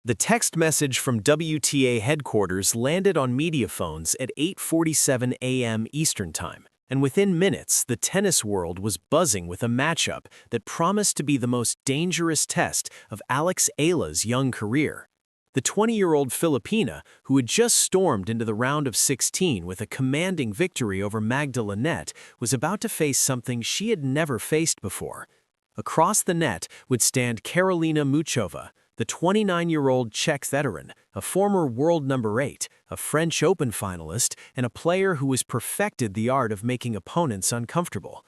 The text message from WTA headquarters landed on media phones at 8:47 a.m. Eastern Time, and within minutes, the tennis world was buzzing with a matchup that promised to be the most dangerous test of Eala's young career. The 20-year-old Filipina, who had just stormed into the round of 16 with a commanding victory over Magda, Linette, was about to face something she had never faced before. Across the net would stand Karolina Muchova, the 29-year-old Czech veteran, a former world number 8, a French Open finalist, and a player who has perfected the art of making opponents uncomfortable.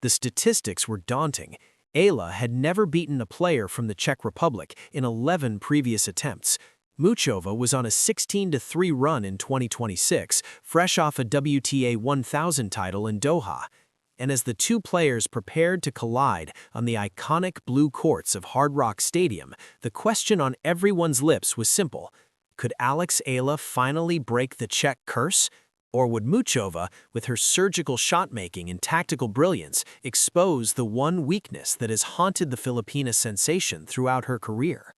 The statistics were daunting. Eala had never beaten a player from the Czech Republic in 11 previous attempts. Muchova was on a 16-3 run in 2026, fresh off a WTA 1000 title in Doha. And as the two players prepared to collide on the iconic blue courts of Hard Rock Stadium, the question on everyone's lips was simple. Could Eala finally break the Czech curse? Or would Muchova, with her surgical shot-making and tactical brilliance, expose the one weakness that has haunted the Filipina sensation throughout her career?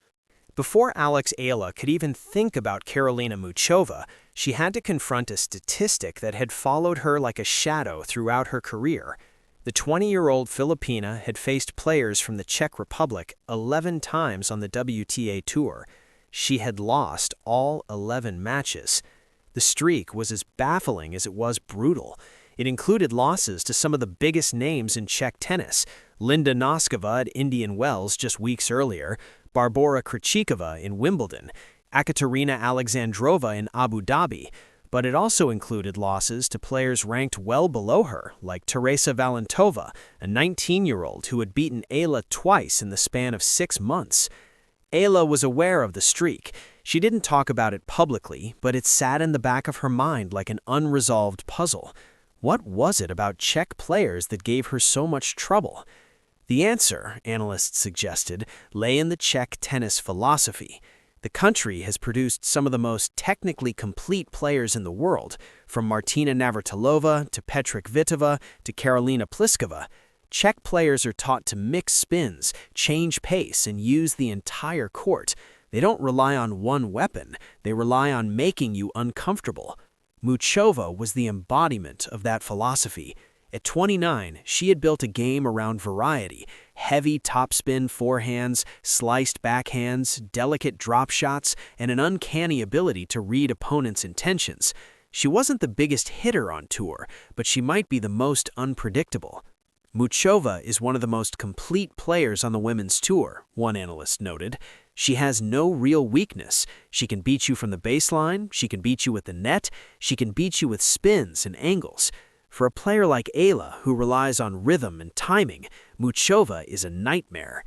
Before Eala could even think about Karolina Muchova, she had to confront a statistic that had followed her like a shadow throughout her career. The 20-year-old Filipina had faced players from the Czech Republic 11 times on the WTA Tour. She had lost all 11 matches. The streak was as baffling as it was brutal. It included losses to some of the biggest names in Czech tennis: Linda Noskova at Indian Wells just weeks earlier, Barbora Krejcikova in Wimbledon, Ekaterina Alexandrova in Abu Dhabi, but it also included losses to players ranked well below her, like Teresa Valentova, a 19-year-old who had beaten Eala twice in the span of 6 months. Eala was aware of the streak. She didn't talk about it publicly, but it sat in the back of her mind like an unresolved puzzle. What was it about Czech players that gave her so much trouble? The answer, analysts suggested, lay in the Czech tennis philosophy. The country has produced some of the most technically complete players in the world, from Martina Navratilova to Petra Kvitova to Karolina Pliskova. Czech players are taught to mix spins, change pace, and use the entire court. They don't rely on one weapon, they rely on making you uncomfortable. Muchova was the embodiment of that philosophy. At 29, she had built a game around variety: heavy topspin forehands, sliced backhands, delicate drop shots, and an uncanny ability to read opponents' intentions. She wasn't the biggest hitter on tour, but she might be the most unpredictable. Muchova is one of the most complete players on the women's tour, one analyst noted. She has no real weakness. She can beat you from the baseline, she can beat you with the net, she can beat you with spins and angles. For a player like Eala, who relies on rhythm and timing, Muchova is a nightmare.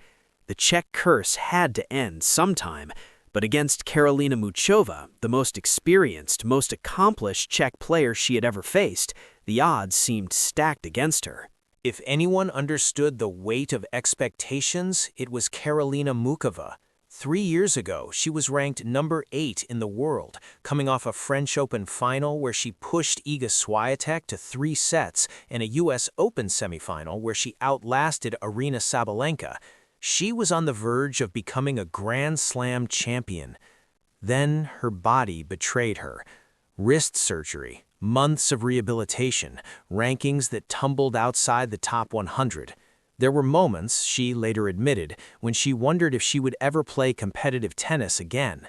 The Czech curse had to end sometime, but against Karolina Muchova, the most experienced, most accomplished Czech player she had ever faced, the odds seemed stacked against her. If anyone understood the weight of expectations, it was Karolina Muchova. 3 years ago, she was ranked number 8 in the world, coming off a French Open final where she pushed Iga Świątek to 3 sets and a US Open semifinal where she outlasted Aryna Sabalenka. She was on the verge of becoming a Grand Slam champion. Then her body betrayed her. Wrist surgery, months of rehabilitation, rankings that tumbled outside the top 100. There were moments, she later admitted, when she wondered if she would ever play competitive tennis again.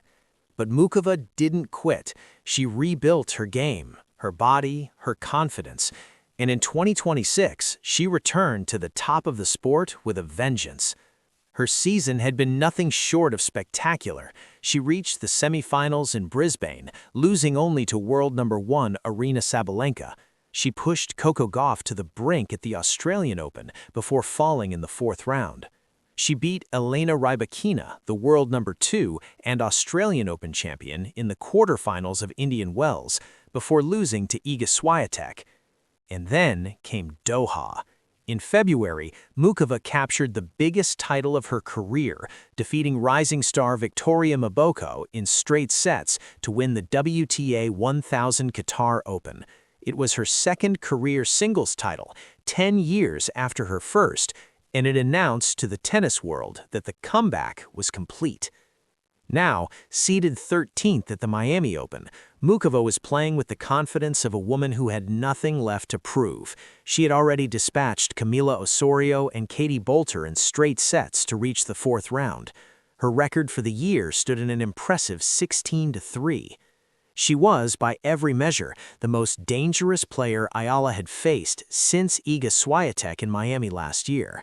But Muchova didn't quit. She rebuilt her game, her body, her confidence. And in 2026, she returned to the top of the sport with a vengeance. Her season had been nothing short of spectacular. She reached the semifinals in Brisbane, losing only to world number 1 Aryna Sabalenka. She pushed Coco Gauff to the brink at the Australian Open before falling in the 4th round. She beat Elena Rybakina, the world number 2 and Australian Open champion, in the quarterfinals of Indian Wells before losing to Iga Świątek. And then came Doha. In February, Muchova captured the biggest title of her career, defeating rising star Victoria Mboko in straight sets to win the WTA 1000 Qatar Open. It was her second career singles title, 10 years after her first, and it announced to the tennis world that the comeback was complete. Now, seeded 13th at the Miami Open, Muchova was playing with the confidence of a woman who had nothing left to prove. She had already dispatched Camila Osorio and Katie Bolter in straight sets to reach the fourth round. Her record for the year stood at an impressive 16-3. She was, by every measure, the most dangerous player Eala had faced since Iga Świątek in Miami last year.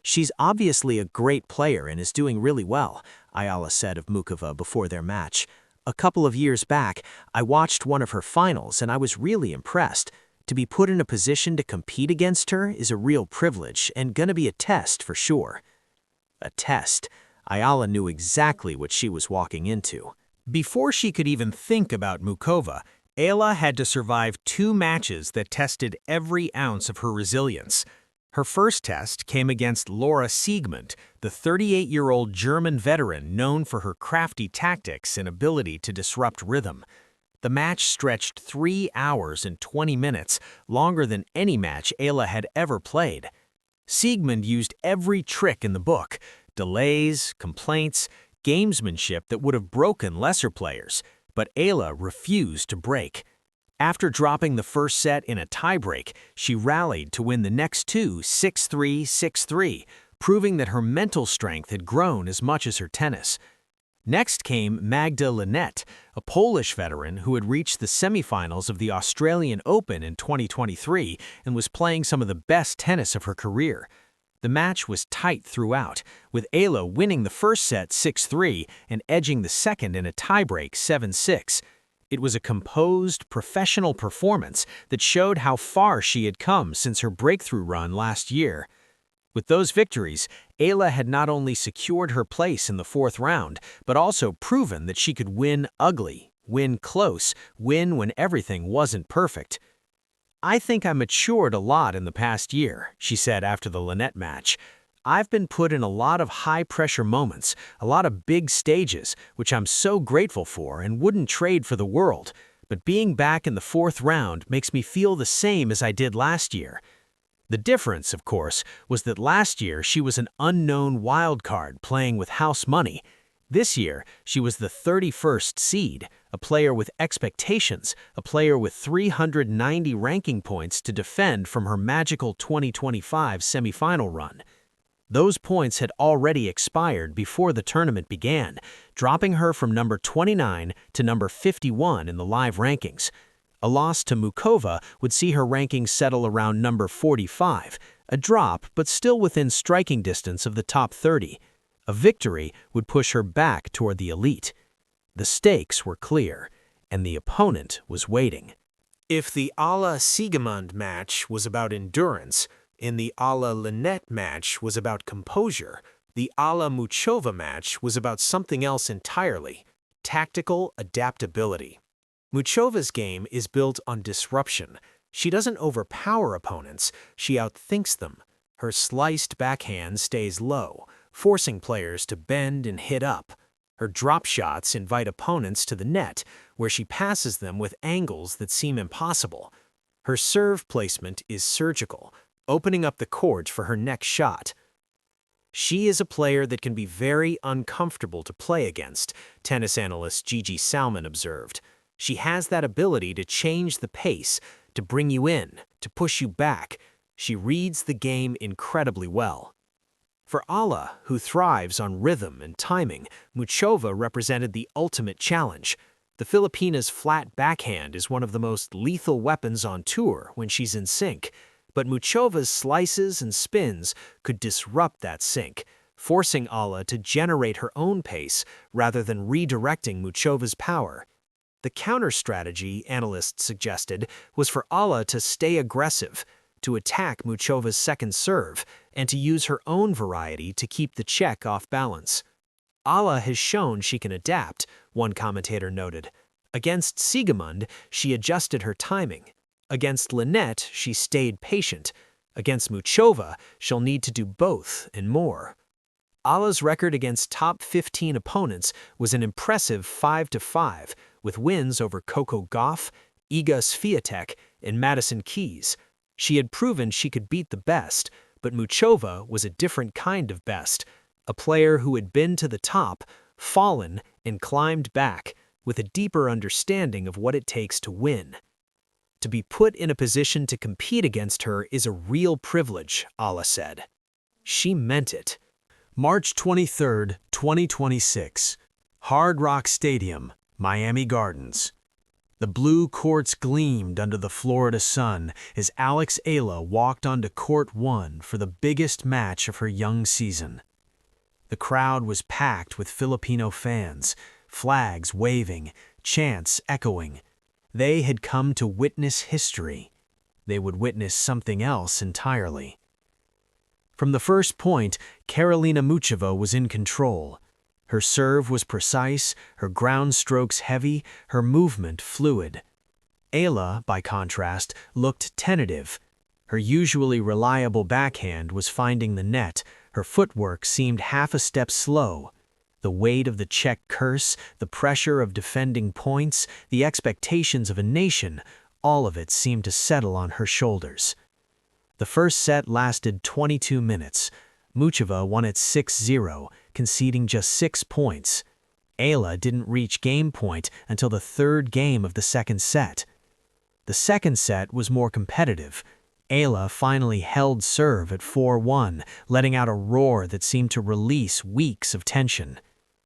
"She's obviously a great player and is doing really well," Eala said of Muchova before their match. "A couple of years back, I watched one of her finals and I was really impressed. To be put in a position to compete against her is a real privilege and gonna be a test for sure." A test. Eala knew exactly what she was walking into. Before she could even think about Muchova, Eala had to survive 2 matches that tested every ounce of her resilience. Her first test came against Laura Siegemund, the 38-year-old German veteran known for her crafty tactics and ability to disrupt rhythm. The match stretched 3 hours and 20 minutes, longer than any match Eala had ever played. Siegemund used every trick in the book: delays, complaints, gamesmanship that would have broken lesser players, but Eala refused to break. After dropping the first set in a tiebreak, she rallied to win the next 2 6-3, 6-3, proving that her mental strength had grown as much as her tennis. Next came Magda Linette, a Polish veteran who had reached the semifinals of the Australian Open in 2023 and was playing some of the best tennis of her career. The match was tight throughout, with Eala winning the first set 6-3 and edging the second in a tiebreak 7-6. It was a composed, professional performance that showed how far she had come since her breakthrough run last year. With those victories, Eala had not only secured her place in the fourth round, but also proven that she could win ugly, win close, win when everything wasn't perfect. "I think I matured a lot in the past year," she said after the Linette match. "I've been put in a lot of high-pressure moments, a lot of big stages, which I'm so grateful for and wouldn't trade for the world. But being back in the fourth round makes me feel the same as I did last year." The difference, of course, was that last year she was an unknown wild card playing with house money. This year, she was the 31st seed, a player with expectations, a player with 390 ranking points to defend from her magical 2025 semifinal run. Those points had already expired before the tournament began, dropping her from number 29 to number 51 in the live rankings. A loss to Muchova would see her rankings settle around number 45, a drop but still within striking distance of the top 30. A victory would push her back toward the elite. The stakes were clear, and the opponent was waiting. If the Eala Siegemund match was about endurance, and the Eala Linette match was about composure, the Eala Muchova match was about something else entirely: tactical adaptability. Muchova's game is built on disruption. She doesn't overpower opponents, she outthinks them. Her sliced backhand stays low, forcing players to bend and hit up. Her drop shots invite opponents to the net, where she passes them with angles that seem impossible. Her serve placement is surgical, opening up the court for her next shot. She is a player that can be very uncomfortable to play against, tennis analyst Gigi Salmon observed. She has that ability to change the pace, to bring you in, to push you back. She reads the game incredibly well. For Eala, who thrives on rhythm and timing, Muchova represented the ultimate challenge. The Filipina's flat backhand is one of the most lethal weapons on tour when she's in sync, but Muchova's slices and spins could disrupt that sync, forcing Eala to generate her own pace rather than redirecting Muchova's power. The counter strategy, analysts suggested, was for Eala to stay aggressive, to attack Muchova's second serve, and to use her own variety to keep the Czech off balance. Eala has shown she can adapt, one commentator noted. Against Siegemund, she adjusted her timing. Against Linette, she stayed patient. Against Muchova, she'll need to do both and more. Eala's record against top 15 opponents was an impressive 5-5, with wins over Coco Gauff, Iga Świątek, and Madison Keys. She had proven she could beat the best, but Muchova was a different kind of best, a player who had been to the top, fallen, and climbed back with a deeper understanding of what it takes to win. To be put in a position to compete against her is a real privilege, Eala said. She meant it. March 23, 2026. Hard Rock Stadium, Miami Gardens. The blue courts gleamed under the Florida sun as Eala walked onto Court 1 for the biggest match of her young season. The crowd was packed with Filipino fans, flags waving, chants echoing. They had come to witness history. They would witness something else entirely. From the first point, Karolina Muchova was in control. Her serve was precise, her ground strokes heavy, her movement fluid. Eala, by contrast, looked tentative. Her usually reliable backhand was finding the net, her footwork seemed half a step slow. The weight of the Czech curse, the pressure of defending points, the expectations of a nation, all of it seemed to settle on her shoulders. The first set lasted 22 minutes. Muchova won it 6-0, conceding just 6 points. Eala didn't reach game point until the third game of the second set. The second set was more competitive. Eala finally held serve at 4-1, letting out a roar that seemed to release weeks of tension.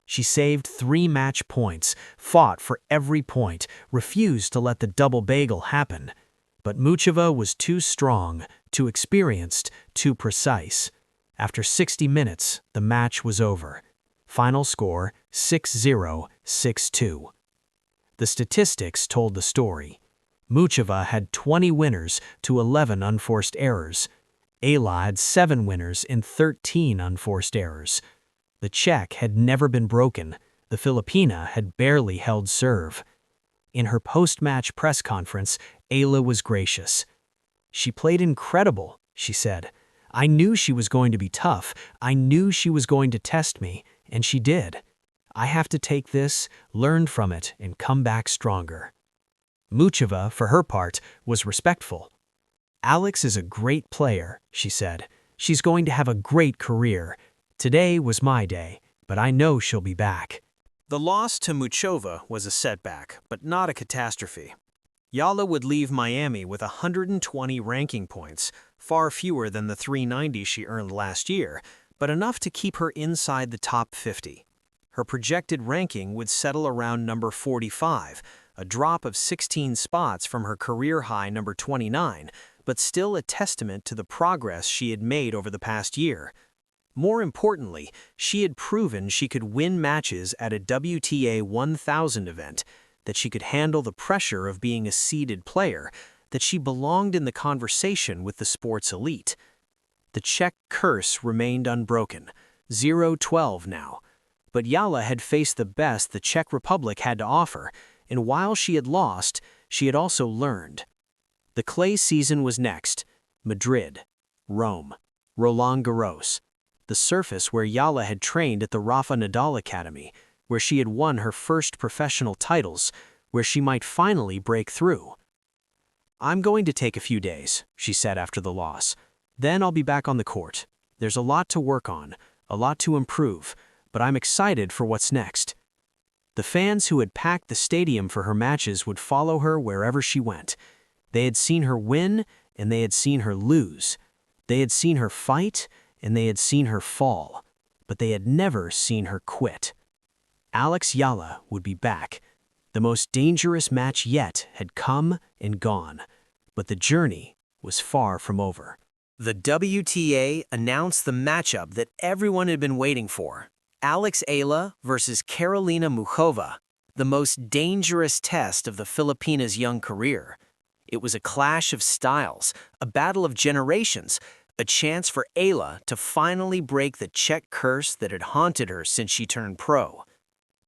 She saved 3 match points, fought for every point, refused to let the double bagel happen. But Muchova was too strong, too experienced, too precise. After 60 minutes, the match was over. Final score 6-0, 6-2. The statistics told the story. Muchova had 20 winners to 11 unforced errors. Eala had 7 winners and 13 unforced errors. The Czech had never been broken. The Filipina had barely held serve. In her post-match press conference, Eala was gracious. "She played incredible," she said. "I knew she was going to be tough. I knew she was going to test me, and she did. I have to take this, learn from it, and come back stronger." Muchova, for her part, was respectful. "Alex is a great player," she said. "She's going to have a great career. Today was my day, but I know she'll be back." The loss to Muchova was a setback, but not a catastrophe. Eala would leave Miami with 120 ranking points, far fewer than the 390 she earned last year, but enough to keep her inside the top 50. Her projected ranking would settle around number 45, a drop of 16 spots from her career-high number 29, but still a testament to the progress she had made over the past year. More importantly, she had proven she could win matches at a WTA 1000 event, that she could handle the pressure of being a seeded player, that she belonged in the conversation with the sport's elite. The Czech curse remained unbroken, 0-12 now. But Eala had faced the best the Czech Republic had to offer, and while she had lost, she had also learned. The clay season was next: Madrid, Rome, Roland Garros, the surface where Eala had trained at the Rafa Nadal Academy, where she had won her first professional titles, where she might finally break through. "I'm going to take a few days," she said after the loss. "Then I'll be back on the court. There's a lot to work on, a lot to improve, but I'm excited for what's next." The fans who had packed the stadium for her matches would follow her wherever she went. They had seen her win, and they had seen her lose. They had seen her fight, and they had seen her fall, but they had never seen her quit. Alex Eala would be back. The most dangerous match yet had come and gone, but the journey was far from over. The WTA announced the matchup that everyone had been waiting for: Alex Eala versus Karolina Muchova, the most dangerous test of the Filipina's young career. It was a clash of styles, a battle of generations, a chance for Eala to finally break the Czech curse that had haunted her since she turned pro.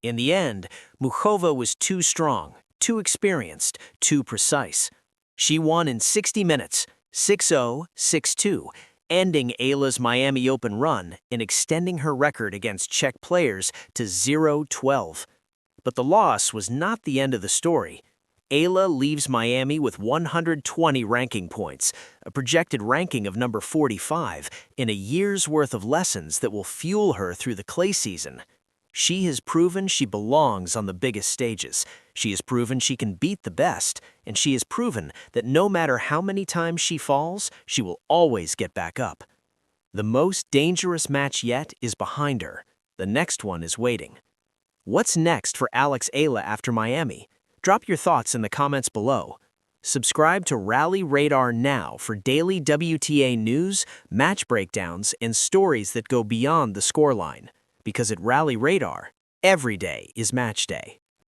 In the end, Muchova was too strong, too experienced, too precise. She won in 60 minutes, 6-0, 6-2, ending Eala's Miami Open run and extending her record against Czech players to 0-12. But the loss was not the end of the story. Eala leaves Miami with 120 ranking points, a projected ranking of number 45, and a year's worth of lessons that will fuel her through the clay season. She has proven she belongs on the biggest stages. She has proven she can beat the best, and she has proven that no matter how many times she falls, she will always get back up. The most dangerous match yet is behind her. The next one is waiting. What's next for Eala after Miami? Drop your thoughts in the comments below. Subscribe to Rally Radar now for daily WTA news, match breakdowns, and stories that go beyond the scoreline. Because at Rally Radar, every day is match day.